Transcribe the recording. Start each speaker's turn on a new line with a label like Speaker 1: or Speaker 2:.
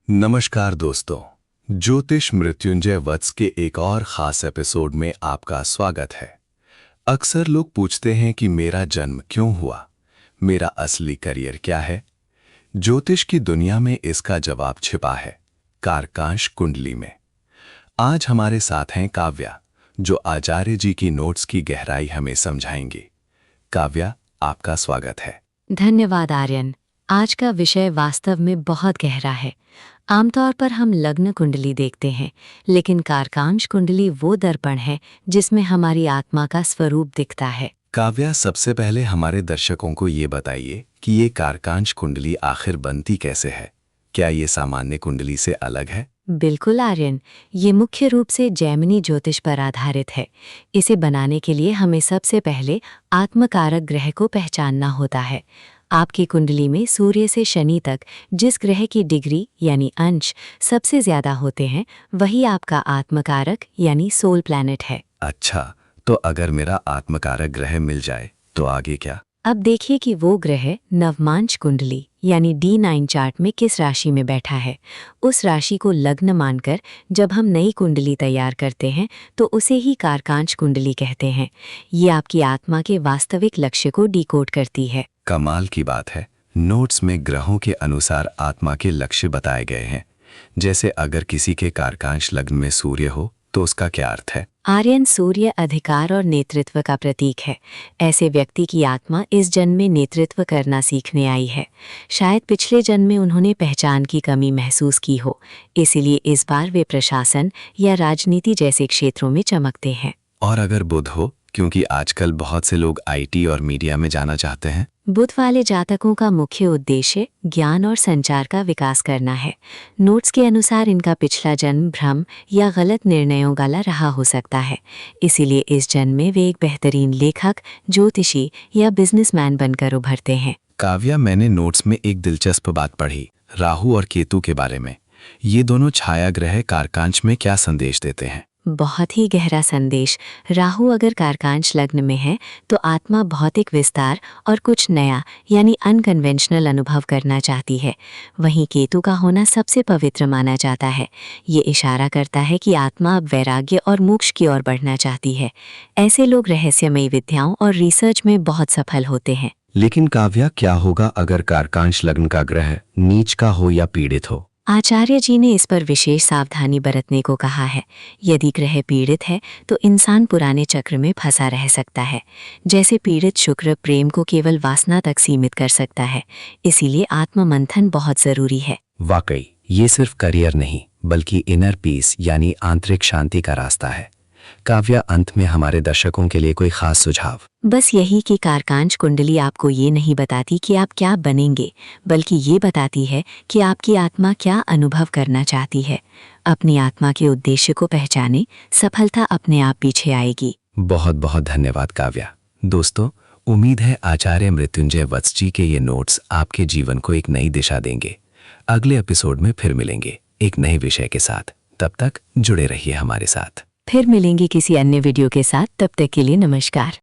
Speaker 1: नमस्कार दोस्तों, ज्योतिष मृत्युंजय वत्स के एक और खास एपिसोड में आपका स्वागत है। अक्सर लोग पूछते हैं कि मेरा जन्म क्यों हुआ, मेरा असली करियर क्या है। ज्योतिष की दुनिया में इसका जवाब छिपा है कारकांश कुंडली में। आज हमारे साथ हैं काव्या, जो आचार्य जी की नोट्स की गहराई हमें समझाएंगी। काव्या, आपका स्वागत है।
Speaker 2: धन्यवाद आर्यन। आज का विषय वास्तव में बहुत गहरा है। आमतौर पर हम लग्न कुंडली देखते हैं, लेकिन कारकांश कुंडली वो दर्पण है जिसमें हमारी आत्मा का स्वरूप दिखता है।
Speaker 1: काव्या, सबसे पहले हमारे दर्शकों को ये बताइए कि ये कारकांश कुंडली आखिर बनती कैसे है। क्या ये सामान्य कुंडली से अलग है?
Speaker 2: बिल्कुल आर्यन, ये मुख्य रूप से जैमिनी ज्योतिष पर आधारित है। इसे बनाने के लिए हमें सबसे पहले आत्मकारक ग्रह को पहचानना होता है। आपकी कुंडली में सूर्य से शनि तक जिस ग्रह की डिग्री यानी अंश सबसे ज्यादा होते हैं, वही आपका आत्मकारक यानी सोल प्लैनेट है।
Speaker 1: अच्छा, तो अगर मेरा आत्मकारक ग्रह मिल जाए तो आगे क्या?
Speaker 2: अब देखिए कि वो ग्रह नवमांश कुंडली यानी D9 चार्ट में किस राशि में बैठा है। उस राशि को लग्न मानकर जब हम नई कुंडली तैयार करते हैं तो उसे ही कारकांश कुंडली कहते हैं। ये आपकी आत्मा के वास्तविक लक्ष्य को डिकोड करती है।
Speaker 1: कमाल की बात है, नोट्स में ग्रहों के अनुसार आत्मा के लक्ष्य बताए गए हैं। जैसे अगर किसी के कारकांश लग्न में सूर्य हो तो उसका क्या अर्थ है?
Speaker 2: आर्यन, सूर्य अधिकार और नेतृत्व का प्रतीक है। ऐसे व्यक्ति की आत्मा इस जन्म में नेतृत्व करना सीखने आई है। शायद पिछले जन्म में उन्होंने पहचान की कमी महसूस की हो, इसीलिए इस बार वे प्रशासन या राजनीति जैसे क्षेत्रों में चमकते हैं।
Speaker 1: और अगर बुध हो, क्योंकि आजकल बहुत से लोग IT और मीडिया में जाना चाहते हैं।
Speaker 2: बुध वाले जातकों का मुख्य उद्देश्य ज्ञान और संचार का विकास करना है। नोट्स के अनुसार इनका पिछला जन्म भ्रम या गलत निर्णयों वाला रहा हो सकता है, इसीलिए इस जन्म में वे एक बेहतरीन लेखक, ज्योतिषी या बिजनेसमैन बनकर उभरते हैं।
Speaker 1: काव्या, मैंने नोट्स में एक दिलचस्प बात पढ़ी, राहु और केतु के बारे में। ये दोनों छाया ग्रह कारकांश में क्या संदेश देते हैं?
Speaker 2: बहुत ही गहरा संदेश। राहु अगर कारकांश लग्न में है तो आत्मा भौतिक विस्तार और कुछ नया यानी अनकन्वेंशनल अनुभव करना चाहती है। वहीं केतु का होना सबसे पवित्र माना जाता है। ये इशारा करता है कि आत्मा अब वैराग्य और मोक्ष की ओर बढ़ना चाहती है। ऐसे लोग रहस्यमयी विद्याओं और रिसर्च में बहुत सफल होते हैं।
Speaker 1: लेकिन काव्या, क्या होगा अगर कारकांश लग्न का ग्रह नीच का हो या पीड़ित हो?
Speaker 2: आचार्य जी ने इस पर विशेष सावधानी बरतने को कहा है। यदि ग्रह पीड़ित है तो इंसान पुराने चक्र में फंसा रह सकता है। जैसे पीड़ित शुक्र प्रेम को केवल वासना तक सीमित कर सकता है, इसीलिए आत्ममंथन बहुत जरूरी है।
Speaker 1: वाकई, ये सिर्फ करियर नहीं बल्कि इनर पीस यानी आंतरिक शांति का रास्ता है। काव्या, अंत में हमारे दर्शकों के लिए कोई खास सुझाव?
Speaker 2: बस यही कि कारकांश कुंडली आपको ये नहीं बताती कि आप क्या बनेंगे, बल्कि ये बताती है कि आपकी आत्मा क्या अनुभव करना चाहती है। अपनी आत्मा के उद्देश्य को पहचाने, सफलता अपने आप पीछे आएगी।
Speaker 1: बहुत बहुत धन्यवाद काव्या। दोस्तों, उम्मीद है आचार्य मृत्युंजय वत्स जी के ये नोट्स आपके जीवन को एक नई दिशा देंगे। अगले एपिसोड में फिर मिलेंगे एक नए विषय के साथ। तब तक जुड़े रहिए हमारे साथ।
Speaker 2: फिर मिलेंगे किसी अन्य वीडियो के साथ। तब तक के लिए नमस्कार।